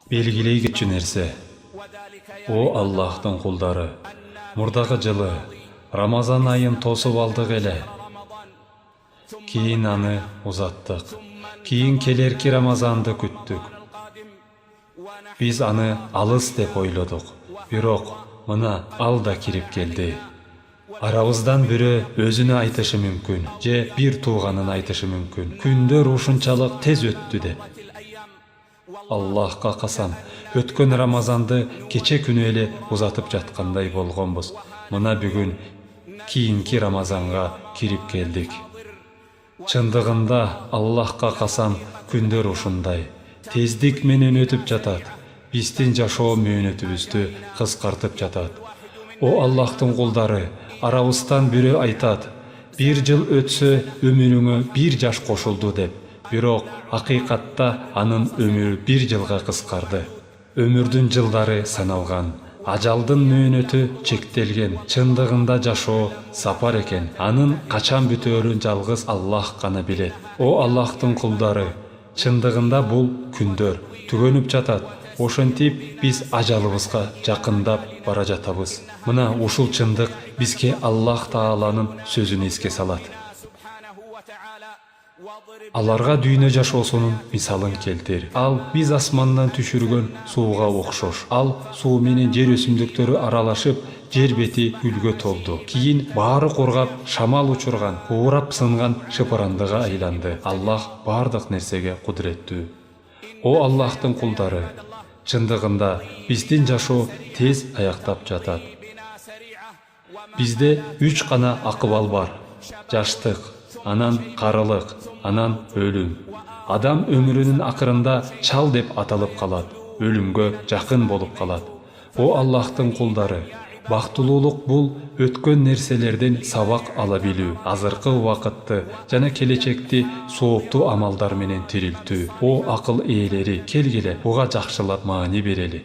Белгилей кетчү нерсе. О Аллахтын кулдары, мурдагы жылы Рамазан айын тосуп алдык эле. Кийин аны узаттык. Кийин келерки Рамазанды күттүк. Биз аны алыс деп ойлодук. Бирок мына ал да кирип келди. Арабыздан бирөө өзүнө айтышы мүмкүн, же бир тууганын айтышы мүмкүн. Күндөр ушунчалык тез өттү деп. Аллахка касам, өткөн Рамазанды кече күнү эле узатып жаткандай болгонбуз. Мына бүгүн кийинки Рамазанга кирип келдик. Чындыгында Аллахка касам, күндөр ушундай тездик менен өтүп жатат. Биздин жашоо мөөнөтүбүздү кыскартып жатат. О Аллахтын кулдары, арабыздан бирөө айтат: бир жыл өтсө өмүрүңө бир жаш кошулду деп. Бирок акыйкатта анын өмүрү бир жылга кыскарды. Өмүрдүн жылдары саналган, ажалдын мөөнөтү чектелген. Чындыгында жашоо сапар экен. Анын качан бүтөөрүн жалгыз Аллах гана билет. О Аллахтын кулдары, чындыгында бул күндөр түгөнүп жатат. Ошентип биз ажалыбызга жакындап бара жатабыз. Мына ушул чындык бизге Аллах Тааланын сөзүн эске салат. Аларга дүйнө жашоосунун мисалын келтир. Ал биз асмандан түшүргөн сууга окшош. Ал суу менен жер өсүмдүктөрү аралашып, жер бети гүлгө толду. Кийин баары кургап, шамал учурган, куурап сынган шыпырандыга айланды. Аллах бардык нерсеге кудуреттүү. О Аллахтын кулдары, чындыгында биздин жашоо тез аяктап жатат. Бизде 3 гана акыбал бар: жаштык, анан карылык, анан өлүм. Адам өмүрүнүн акырында чал деп аталып калат, өлүмгө жакын болуп калат. О Аллахтын кулдары, бактылуулук бул өткөн нерселерден сабак ала билүү, азыркы убакытты жана келечекти сооптуу амалдар менен тирилтүү. О акыл ээлери, келгиле буга жакшылап маани берели.